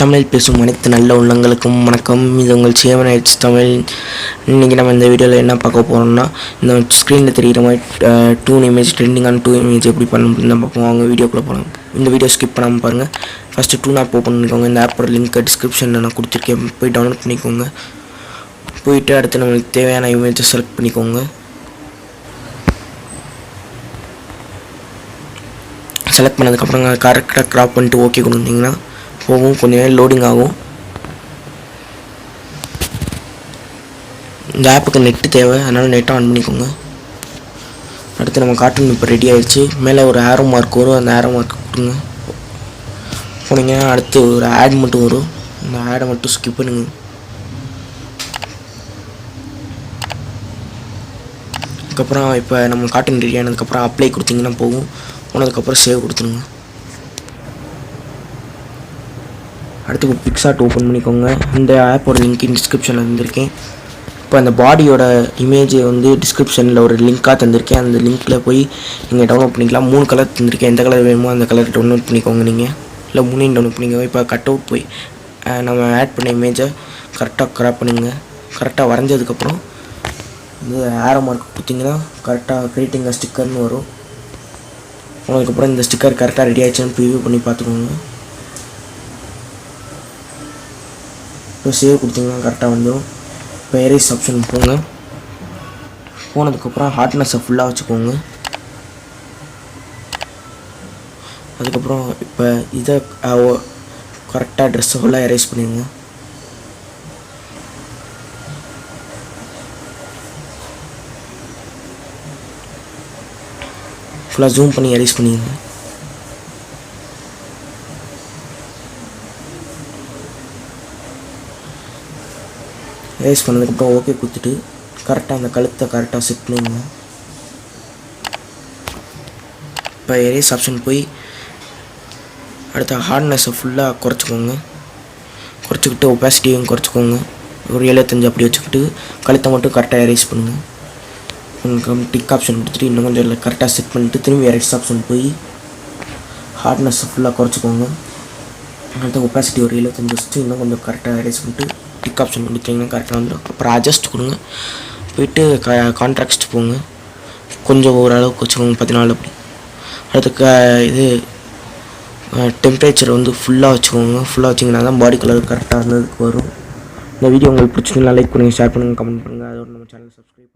தமிழ் பேசும் அனைத்து நல்ல உள்ளங்களுக்கும் வணக்கம். இது உங்கள் cmnedittamil. இன்றைக்கி நம்ம இந்த வீடியோவில் என்ன பார்க்க போகிறோம்னா, இந்த ஸ்க்ரீனில் தெரிகிற மாதிரி டூன் இமேஜ் ட்ரெண்டிங்கான டூ இமேஜ் எப்படி பண்ணணும் தான் பார்ப்போம். அவங்க வீடியோக்குள்ளே போகலாம். இந்த வீடியோ ஸ்கிப் பண்ணாமல் பாருங்கள். ஃபஸ்ட்டு டூன் ஆப் ஓப்பன் பண்ணிக்கோங்க. இந்த ஆப்போட லிங்க்கை டிஸ்கிரிப்ஷனில் நான் கொடுத்துருக்கேன், போய் டவுன்லோட் பண்ணிக்கோங்க. போயிட்டு அடுத்து நம்மளுக்கு தேவையான இமேஜை செலக்ட் பண்ணிக்கோங்க. செலக்ட் பண்ணதுக்கப்புறம் கரெக்டாக க்ராப் பண்ணிட்டு ஓகே கொடுத்தீங்கன்னா போகும். கொஞ்சம் நேரம் லோடிங் ஆகும். இந்த ஆப்புக்கு நெட்டு தேவை, அதனால் நெட்டை ஆன் பண்ணிக்கோங்க. அடுத்து நம்ம கார்ட்டூன் இப்போ ரெடி ஆகிடுச்சு. மேலே ஒரு ஆரோ மார்க் வரும், அந்த ஆரோ மார்க் கொடுங்க. போனீங்கன்னா அடுத்து ஒரு ஆட் மட்டும் வரும், அந்த ஆடை மட்டும் ஸ்கிப் பண்ணுங்க. அதுக்கப்புறம் இப்போ நம்ம கார்ட்டூன் ரெடி ஆனதுக்கப்புறம் அப்ளை கொடுத்தீங்கன்னா போகும். போனதுக்கப்புறம் சேவ் கொடுத்துருங்க. அடுத்து இப்போ பிக்சார்ட் ஓப்பன் பண்ணிக்கோங்க. இந்த ஆப்போட லிங்க் டிஸ்கிரிப்ஷனில் தந்திருக்கேன். இப்போ அந்த பாடியோட இமேஜை வந்து டிஸ்கிரிப்ஷனில் ஒரு லிங்க்காக தந்திருக்கேன். அந்த லிங்க்கில் போய் நீங்கள் டவுன்லோட் பண்ணிக்கலாம். 3 கலர் தந்திருக்கேன். எந்த கலர் வேணுமோ அந்த கலர் டவுன்லோட் பண்ணிக்கோங்க. நீங்கள் இல்லை 3 டவுன்லோட் பண்ணிக்கோங்க. இப்போ கட் அவுட் போய் நம்ம ஆட் பண்ண இமேஜை கரெக்டாக க்ராப் பண்ணுங்க. கரெக்டாக வரைஞ்சதுக்கப்புறம் இந்த ஆரோ மார்க் கொடுத்தீங்கன்னா கரெக்டாக கிரியேட்டிங் ஸ்டிக்கர்னு வரும். அதுக்கப்புறம் இந்த ஸ்டிக்கர் கரெக்டாக ரெடி ஆகிடுச்சுன்னு ப்ரிவியூ பண்ணி பார்த்துக்கோங்க. இப்போ சேவ் கொடுத்தீங்கன்னா கரெக்டாக வந்துடும். இப்போ எரேஸ் ஆப்ஷன் போங்க. போனதுக்கப்புறம் ஹார்ட்னஸை ஃபுல்லாக வச்சுக்கோங்க. அதுக்கப்புறம் இப்போ இதை கரெக்டாக ட்ரெஸ்ஸை ஃபுல்லாக எரேஸ் பண்ணிடுங்க. ஃபுல்லாக ஜூம் பண்ணி எரேஸ் பண்ணிடுங்க. எரேஸ் பண்ணதுக்கப்புறம் ஓகே கொடுத்துட்டு கரெக்டாக அந்த கழுத்தை கரெக்டாக செட் பண்ணிடுங்க. இப்போ எரேஸ் ஆப்ஷன் போய் அடுத்த ஹார்ட்னஸை ஃபுல்லாக குறைச்சிக்கோங்க. குறைச்சிக்கிட்டு ஒப்பாசிட்டியும் குறைச்சிக்கோங்க. ஒரு 75 அப்படி வச்சுக்கிட்டு கழுத்தை மட்டும் கரெக்டாக எரேஸ் பண்ணுங்கள். உங்களுக்கு டிக் ஆப்ஷன் கொடுத்துட்டு இன்னும் கொஞ்சம் இல்லை கரெக்டாக செட் பண்ணிவிட்டு திரும்பி எரேஸ் ஆப்ஷன் போய் ஹார்ட்னஸை ஃபுல்லாக குறைச்சிக்கோங்க. அடுத்த ஒப்பாசிட்டி ஒரு 75 வச்சுட்டு இன்னும் கொஞ்சம் கரெக்டாக எரேஸ் பண்ணிட்டு டிக் ஆப்ஷன் கொடுத்தீங்கன்னா கரெக்டாக வந்துடும். அப்புறம் அட்ஜஸ்ட் கொடுங்க. போயிட்டு கான்ட்ராக்ட் போங்க. கொஞ்சம் ஓரளவுக்கு வச்சுக்கோங்க, 14 அப்படி. அடுத்து இது டெம்பரேச்சர் வந்து ஃபுல்லாக வச்சுக்கோங்க. ஃபுல்லாக வச்சிங்கன்னா தான் பாடி கலர் கரெக்டாக இருந்ததுக்கு வரும். இந்த வீடியோ உங்களுக்கு பிடிச்சிங்கன்னா லைக் பண்ணுங்கள், ஷேர் பண்ணுங்கள், கமெண்ட் பண்ணுங்கள். அதோட நம்ம சேனல் சப்ஸ்கிரைப்